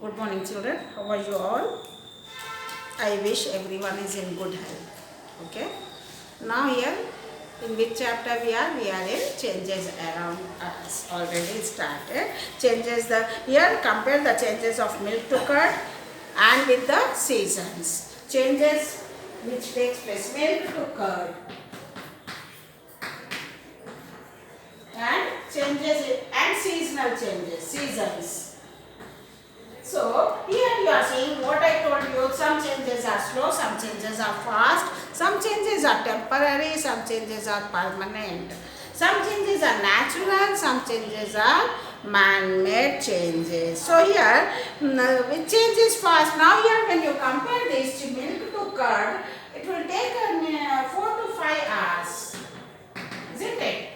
Good morning, children. How are you all? I wish everyone is in good health. Okay. Now here, in which chapter we are? We are in changes around us. Already started. Changes the here. Compare the changes of milk to curd and with the seasons. Changes which takes place milk to curd and changes and seasonal changes. Seasons. So here you are seeing what I told you, some changes are slow, some changes are fast, some changes are temporary, some changes are permanent. Some changes are natural, some changes are man-made changes. So here, which change is fast? Now here when you compare this to milk to curd, it will take 4 to 5 hours. Isn't it?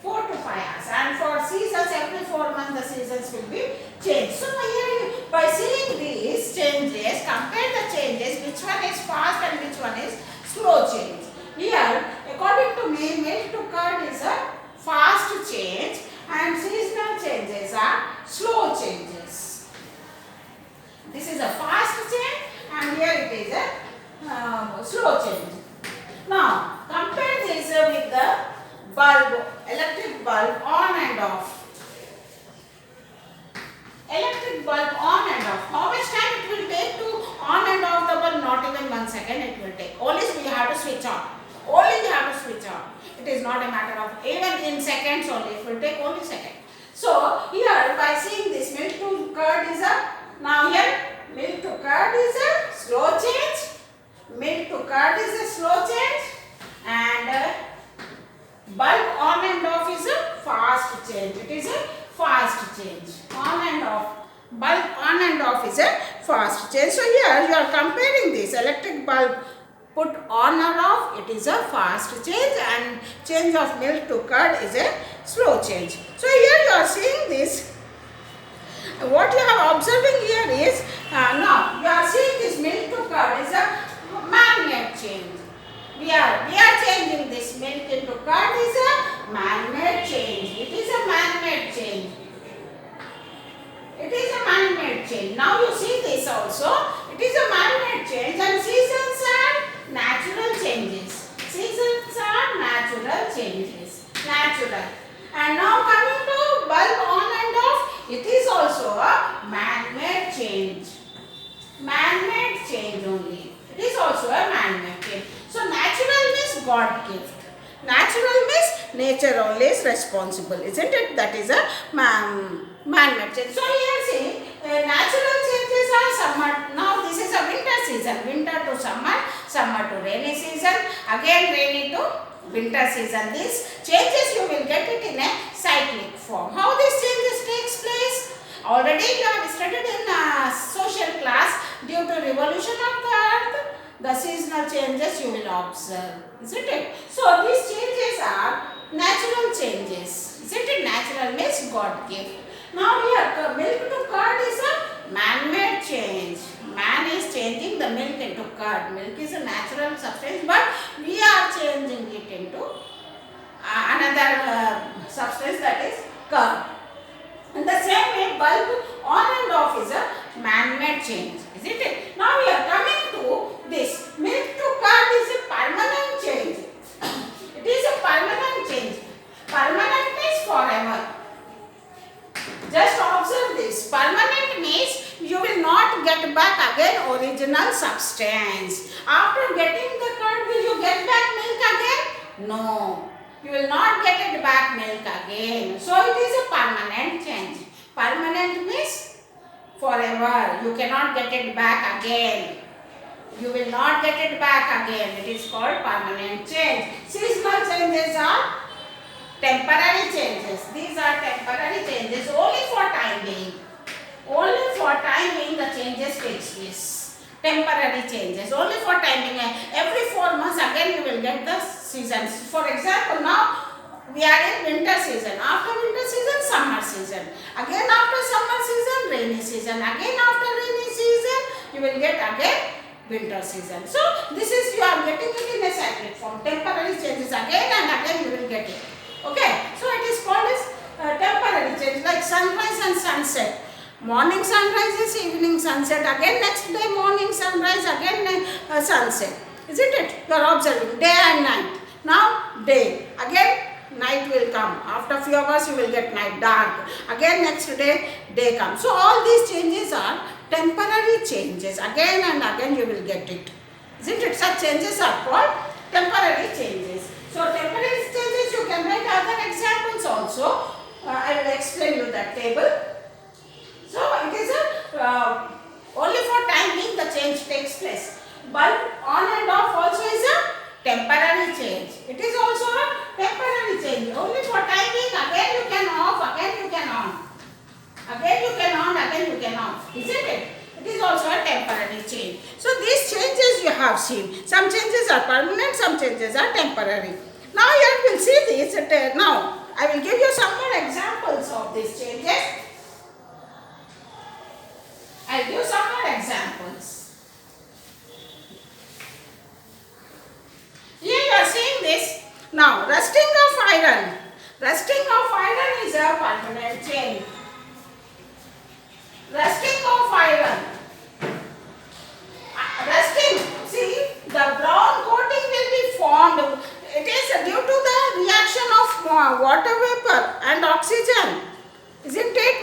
4 to 5 hours. And for seasons, every 4 months the seasons will be changed. So here, by seeing these changes, compare the changes, which one is fast and which one is slow change. Here, according to me, milk to curd is a fast change and seasonal changes are slow changes. This is a fast change and here it is a slow change. Now, compare this with the bulb, electric bulb on and off. Electric bulb on and off. How much time it will take to on and off the bulb? Not even 1 second it will take. Only we have to switch on. Only we have to switch on. It is not a matter of even in seconds only. It will take only second. So here by seeing this milk to curd is a now here milk to curd is a slow change. Milk to curd is a slow change and bulb on and off is a fast change. It is a fast change. On and off. Bulb on and off is a fast change. So here you are comparing this electric bulb put on or off. It is a fast change and change of milk to curd is a slow change. So here you are seeing this. What you are observing here is now you are seeing this milk to curd is a man-made change. We are changing this milk into curd is a man-made change. It is a man-made change. It is a man-made change. Now you see this also. It is a man-made change and seasons are natural changes. Seasons are natural changes. Natural. And now coming to bulb on and off, it is also a man-made change. Man-made change only. It is also a man-made change. So natural means God gift. Natural means nature only is responsible, isn't it? That is a man-made change. So here see, natural changes are summer. Now this is a winter season. Winter to summer, summer to rainy season, again rainy to winter season. These changes you will get it in a cyclic form. How these changes takes place? Already you have studied in social class. Due to revolution of the earth, the seasonal changes you will observe, isn't it? So these changes are natural changes, isn't it? Natural means God gift. Now here milk to curd is a man-made change. Man is changing the milk into curd. Milk is a natural substance, but we are changing it into another substance, that is curd. In the same way, bulb on and off is a man-made change, isn't it? Now we are coming to this. Milk to curd is a permanent change. It is a permanent change. Permanent means forever. Just observe this. Permanent means you will not get back again original substance. After getting the curd, will you get back milk again? No. You will not get it back milk again. So it is a permanent change. Permanent means forever. You cannot get it back again. You will not get it back again. It is called permanent change. Seasonal changes are temporary changes. These are temporary changes only for time being. Only for time being the changes takes place. Temporary changes only for time being. Every 4 months again you will get the seasons. For example, now we are in winter season. After winter season, summer season. Again after summer season, rainy season. Again after rainy season, you will get again winter season. So this is you are getting it in a cyclic form. Temporary changes again and again you will get it. Okay. So it is called as temporary change, like sunrise and sunset. Morning sunrise is evening sunset. Again next day morning sunrise. Again sunset. Isn't it? You are observing day and night. Now day. Again night will come. After few hours you will get night, dark. Again next day comes. So all these changes are temporary changes. Again and again you will get it. Isn't it? Such changes are called temporary changes. So temporary changes you can write other examples also. I will explain you that table. So it is only for time being the change takes place. Bulb on and off also is a temporary change. It is also a temporary change. Only for time being, again you can off, again you can on. Again you can on, again you can off. Isn't it? It is also a temporary change. So these changes you have seen. Some changes are permanent, some changes are temporary. Now here we will see this. Now I will give you some more examples of these changes. I will give some more examples. Here you are seeing this. Now rusting of iron. Rusting of iron is a permanent change. Rusting of iron. Rusting, see, the brown coating will be formed. It is due to the reaction of water vapor and oxygen. Isn't it?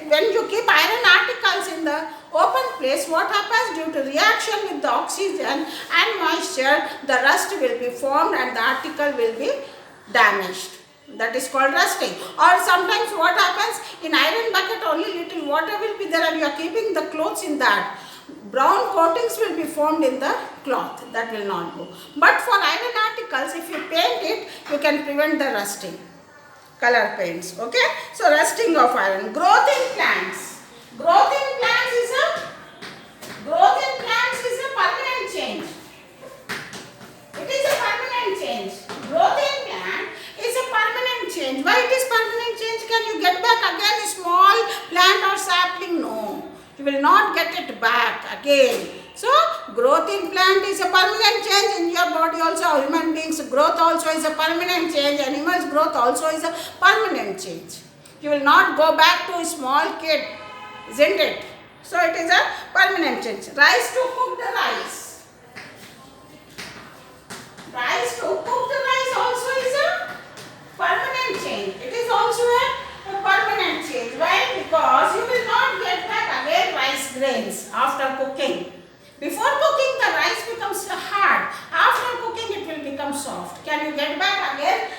When you keep iron articles in the open place, what happens? Due to reaction with the oxygen and moisture, the rust will be formed and the article will be damaged. That is called rusting. Or sometimes what happens? In iron bucket only little water will be there and you are keeping the clothes in that. Brown coatings will be formed in the cloth. That will not go. But for iron articles, if you paint it, you can prevent the rusting. Color paints. Okay. So rusting of iron. Growth in plants. Growth in plants is a permanent change. It is a permanent change. Growth in plant is a permanent change. Why it is permanent change? Can you get back again a small plant or sapling? No. You will not get it back again. So, growth in plant is a permanent change. In your body also, human beings growth also is a permanent change. Animals growth also is a permanent change. You will not go back to a small kid, isn't it? So, it is a permanent change. Rice to cook the rice. Rice to cook the rice also is a permanent change. It is also a permanent change. Why? Because you will not get back again rice grains after cooking. Before cooking the rice becomes hard. After cooking it will become soft. Can you get back again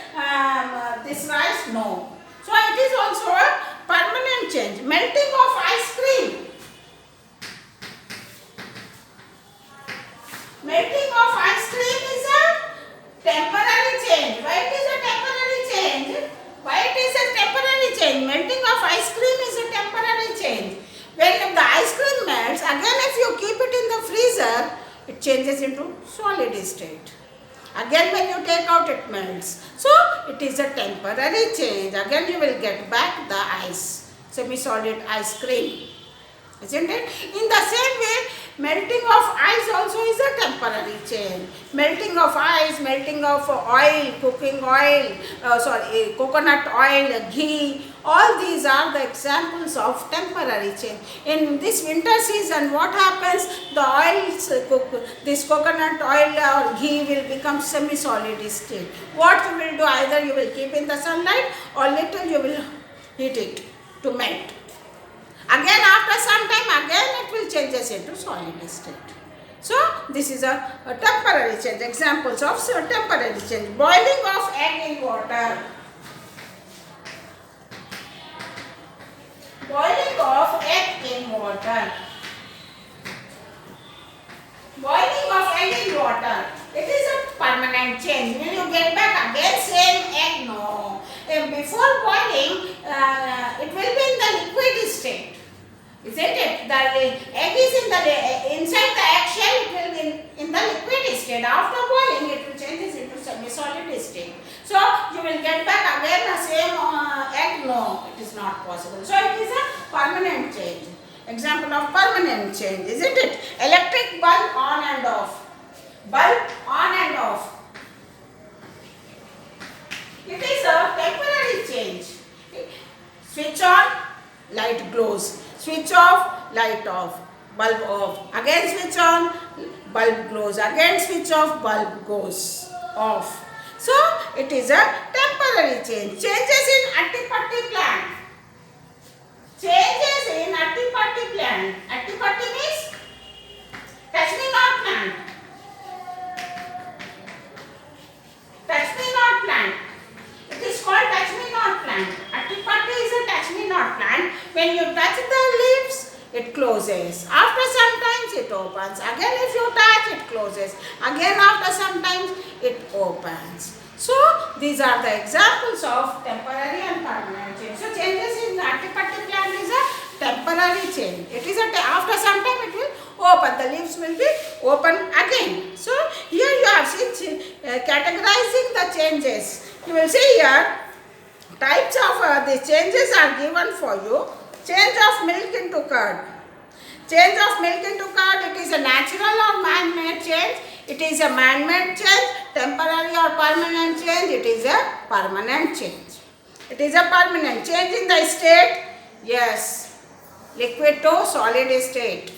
this rice? No. So it is also a permanent change. Melting of ice cream. Melting of ice cream is a temporary change. Why it is a temporary change? Why it is a temporary change? Melting of ice cream is a temporary change. When the ice cream melts, again if you keep it in the freezer, it changes into solid state. Again when you take out, it melts. So, it is a temporary change. Again you will get back the ice, semi-solid ice cream. Isn't it? In the same way, melting of ice also is a temporary change. Melting of ice, melting of oil, cooking oil, coconut oil, ghee, all these are the examples of temporary change. In this winter season, what happens? The oils, this coconut oil or ghee will become semi-solid state. What you will do? Either you will keep in the sunlight or little you will heat it to melt. Again after some time, again it will changes into solid state. So, this is a temporary change. Examples of temporary change. Boiling of egg in water. Boiling of egg in water. Boiling of egg in water. It is a permanent change. Will you get back again same egg? No. Before boiling, it will be in the liquid state. Isn't it? The egg is inside the eggshell, it will be in the liquid state. After boiling, it will change into semi-solid state. So, you will get back again the same egg? No, it is not possible. So, it is a permanent change. Example of permanent change, isn't it? Electric bulb on and off. Bulb on and off. It is a temporary change. Switch on. light glows. Switch off, light off, bulb off. Again switch on, bulb glows. Again switch off, bulb goes off. So it is a temporary change. Changes in Attipatti plant. Changes in Attipatti plant. Attipatti means touch me not plant. Touch me not plant. It is called touch me not plant. Attipatti is a touch me not plant. When you touch the leaves, it closes. After some times it opens. Again if you touch, it closes. Again after some times it opens. So these are the examples of temporary and permanent change. So changes in the Attipatti plant is a temporary change. It is after some time it will open. The leaves will be open again. So here you have seen categorizing the changes. You will see here types of the changes are given for you. Change of milk into curd. Change of milk into curd, it is a natural or man-made change. It is a man-made change. Temporary or permanent change, it is a permanent change. It is a permanent change in the state. Yes. Liquid to solid state.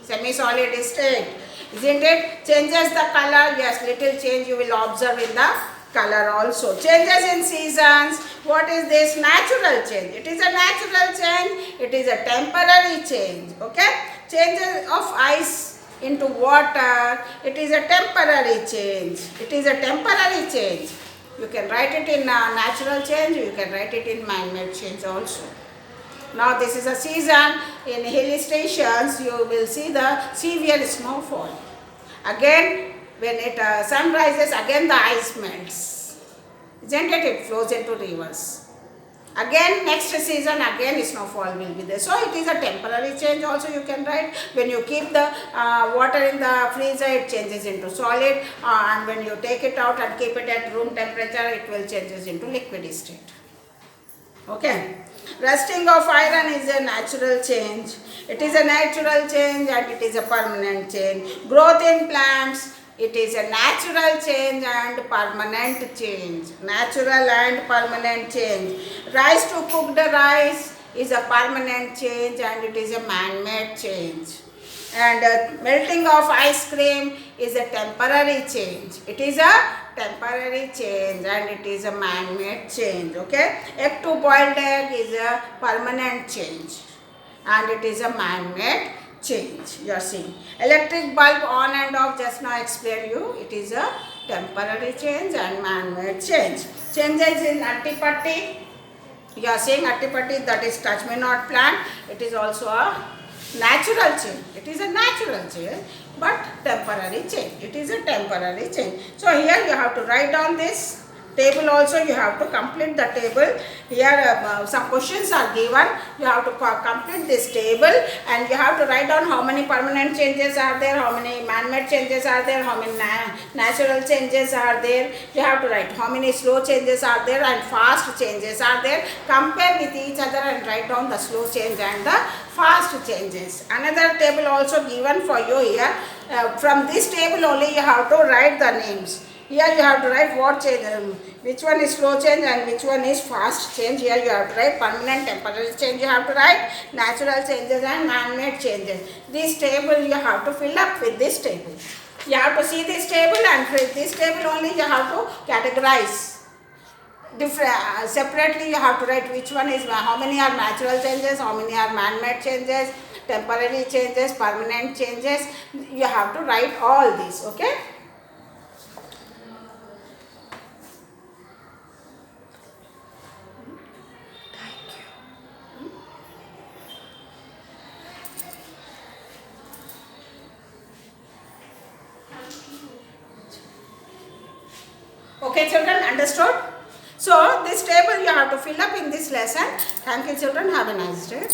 Semi-solid state. Isn't it? Changes the color. Yes, little change you will observe in the color also. Changes in seasons. What is this? Natural change. It is a natural change. It is a temporary change. Okay. Changes of ice into water. It is a temporary change. It is a temporary change. You can write it in natural change. You can write it in man-made change also. Now this is a season. In hill stations you will see the severe snowfall. Again when it sun rises, again the ice melts. Isn't it? It flows into rivers. Again next season again snowfall will be there. So it is a temporary change also you can write. When you keep the water in the freezer, it changes into solid, and when you take it out and keep it at room temperature, it will changes into liquid state. Okay. Rusting of iron is a natural change. It is a natural change and it is a permanent change. Growth in plants, it is a natural change and permanent change. Natural and permanent change. Rise to cooked rice is a permanent change and it is a man-made change. And melting of ice cream is a temporary change. It is a temporary change and it is a man-made change. Okay. Egg to boiled egg is a permanent change and it is a man-made change. You are seeing. Electric bulb on and off, just now explained you. It is a temporary change and man-made change. Changes in Attipatti. You are seeing Attipatti, that is touch me not plant. It is also a natural change. It is a natural change but temporary change. It is a temporary change. So here you have to write down this table also. You have to complete the table. Here some questions are given. You have to complete this table and you have to write down how many permanent changes are there, how many man-made changes are there, how many natural changes are there. You have to write how many slow changes are there and fast changes are there. Compare with each other and write down the slow change and the fast changes. Another table also given for you here. From this table only you have to write the names. Here you have to write what change, which one is slow change and which one is fast change. Here you have to write permanent, temporary change. You have to write natural changes and man-made changes. This table you have to fill up with this table. You have to see this table and with this table only you have to categorize. Separately you have to write which one is, how many are natural changes, how many are man-made changes, temporary changes, permanent changes. You have to write all these. Okay. Okay children, understood? So this table you have to fill up in this lesson. Thank you children, have a nice day.